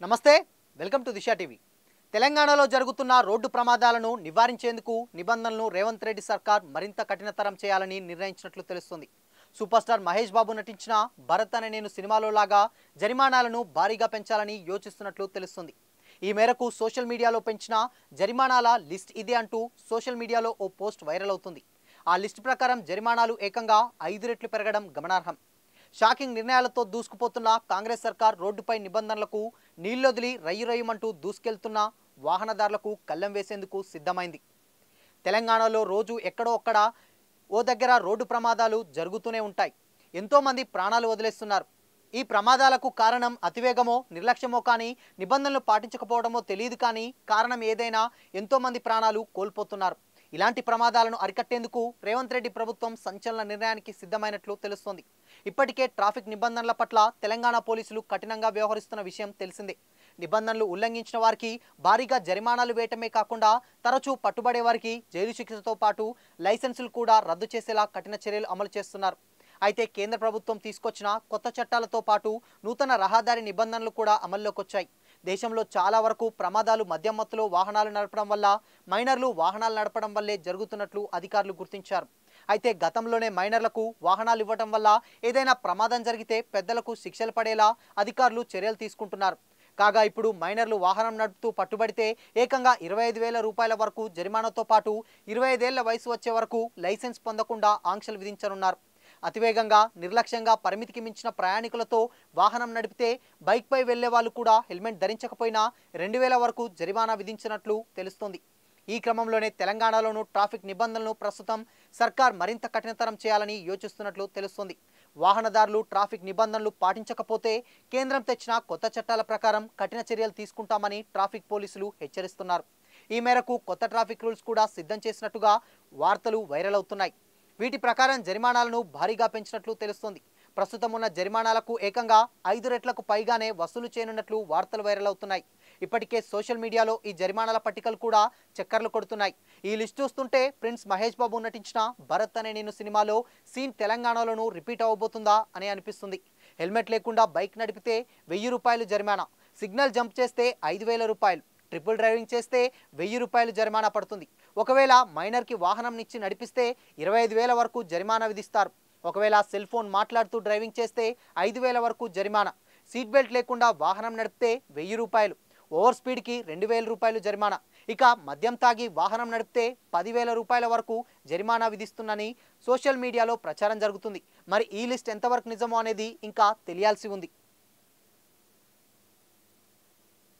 నమస్తే welcome to Disha TV తెలంగాణలో జరుగుతున్న రోడ్డు ప్రమాదాలను నివారించేందుకు నిబంధనలను రేవంత్ రెడ్డి సర్కార్ మరింత కఠినతరం చేయాలని నిర్ణయించినట్లు తెలుస్తుంది. సూపర్ స్టార్ మహేష్ బాబు నటించిన భరత్ అనే నేను సినిమాలో లాగా జరిమానాలను భారీగా పెంచాలని యోచిస్తున్నట్లు తెలుస్తుంది. ఈ మేరకు సోషల్ మీడియాలో పెంచిన జరిమానాల లిస్ట్ ఇదే అంటూ సోషల్ మీడియాలో ఓ పోస్ట్ వైరల్ అవుతుంది. ఆ లిస్ట్ ప్రకారం జరిమానాలు ఏకంగా 5 రెట్లు పెరగడం గమనార్హం. షాకింగ్ నిర్ణయాలతో దూసుకుపోతున్న కాంగ్రెస్ సర్కార్ రోడ్డుపై నిబంధనలకు నీళ్లొదిలి రయ్యురయ్యమంటూ దూసుకెళ్తున్న వాహనదారులకు కళ్ళెం వేసేందుకు సిద్ధమైంది. తెలంగాణలో రోజు ఎక్కడో ఒక్కడ ఓ దగ్గర రోడ్డు ప్రమాదాలు జరుగుతూనే ఉంటాయి. ఎంతోమంది ప్రాణాలు వదిలేస్తున్నారు. ఈ ప్రమాదాలకు కారణం అతివేగమో నిర్లక్ష్యమో కానీ నిబంధనలు పాటించకపోవడమో తెలియదు కానీ కారణం ఏదైనా ఎంతోమంది ప్రాణాలు కోల్పోతున్నారు. ఇలాంటి ప్రమాదాలను అరికట్టేందుకు రేవంత్ రెడ్డి ప్రభుత్వం సంచలన నిర్ణయానికి సిద్ధమైనట్లు తెలుస్తోంది. ఇప్పటికే ట్రాఫిక్ నిబంధనల పట్ల తెలంగాణ పోలీసులు కఠినంగా వ్యవహరిస్తున్న విషయం తెలిసిందే. నిబంధనలు ఉల్లంఘించిన వారికి భారీగా జరిమానాలు వేయటమే కాకుండా తరచూ పట్టుబడే వారికి జైలు శిక్షతో పాటు లైసెన్సులు కూడా రద్దు చేసేలా కఠిన చర్యలు అమలు చేస్తున్నారు. అయితే కేంద్ర ప్రభుత్వం తీసుకొచ్చిన కొత్త చట్టాలతో పాటు నూతన రహదారి నిబంధనలు కూడా అమల్లోకి వచ్చాయి. దేశంలో చాలా వరకు ప్రమాదాలు మద్యం మత్తులో వాహనాలు నడపడం వల్ల, మైనర్లు వాహనాలు నడపడం వల్లే జరుగుతున్నట్లు అధికారులు గుర్తించారు. అయితే గతంలోనే మైనర్లకు వాహనాలు ఇవ్వడం వల్ల ఏదైనా ప్రమాదం జరిగితే పెద్దలకు శిక్షలు పడేలా అధికారులు చర్యలు తీసుకుంటున్నారు. కాగా ఇప్పుడు మైనర్లు వాహనం నడుపుతూ పట్టుబడితే ఏకంగా 25,000 రూపాయల వరకు జరిమానాతో పాటు 25 ఏళ్ల వయసు వచ్చే వరకు లైసెన్స్ పొందకుండా ఆంక్షలు విధించనున్నారు. అతివేగంగా నిర్లక్ష్యంగా పరిమితికి మించిన ప్రయాణికులతో వాహనం నడిపితే బైక్పై వెళ్లే వాళ్ళు కూడా హెల్మెట్ ధరించకపోయినా 2,000 వరకు జరిమానా విధించినట్లు తెలుస్తోంది. ఈ క్రమంలోనే తెలంగాణలోనూ ట్రాఫిక్ నిబంధనలను ప్రస్తుతం సర్కార్ మరింత కఠినతరం చేయాలని యోచిస్తున్నట్లు తెలుస్తోంది. వాహనదారులు ట్రాఫిక్ నిబంధనలు పాటించకపోతే కేంద్రం తెచ్చిన కొత్త చట్టాల ప్రకారం కఠిన చర్యలు తీసుకుంటామని ట్రాఫిక్ పోలీసులు హెచ్చరిస్తున్నారు. ఈ మేరకు కొత్త ట్రాఫిక్ రూల్స్ కూడా సిద్ధం చేసినట్టుగా వార్తలు వైరల్ అవుతున్నాయి. వీటి ప్రకారం జరిమానాలను భారీగా పెంచినట్లు తెలుస్తోంది. ప్రస్తుతం ఉన్న జరిమానాలకు ఏకంగా 5 రెట్లకు పైగానే వసూలు చేయనున్నట్లు వార్తలు వైరల్ అవుతున్నాయి. ఇప్పటికే సోషల్ మీడియాలో ఈ జరిమానాల పట్టికలు కూడా చక్కర్లు కొడుతున్నాయి. ఈ లిస్ట్ చూస్తుంటే ప్రిన్స్ మహేష్ బాబు నటించిన భరత్ అనే నేను సినిమాలో సీన్ తెలంగాణలోనూ రిపీట్ అవ్వబోతుందా అని అనిపిస్తుంది. హెల్మెట్ లేకుండా బైక్ నడిపితే 1,000 రూపాయలు జరిమానా, సిగ్నల్ జంప్ చేస్తే 5,000 రూపాయలు, ట్రిపుల్ డ్రైవింగ్ చేస్తే 1,000 రూపాయలు జరిమానా పడుతుంది. ఒకవేళ మైనర్కి వాహనం ఇచ్చి నడిపిస్తే 25,000 వరకు జరిమానా విధిస్తారు. ఒకవేళ సెల్ ఫోన్ మాట్లాడుతూ డ్రైవింగ్ చేస్తే 5,000 వరకు జరిమానా, సీట్ బెల్ట్ లేకుండా వాహనం నడిపితే 1,000 రూపాయలు, ఓవర్ స్పీడ్కి 2,000 రూపాయలు జరిమానా, ఇక మద్యం తాగి వాహనం నడిపితే 10,000 రూపాయల వరకు జరిమానా విధిస్తుందని సోషల్ మీడియాలో ప్రచారం జరుగుతుంది. మరి ఈ లిస్ట్ ఎంతవరకు నిజమో అనేది ఇంకా తెలియాల్సి ఉంది.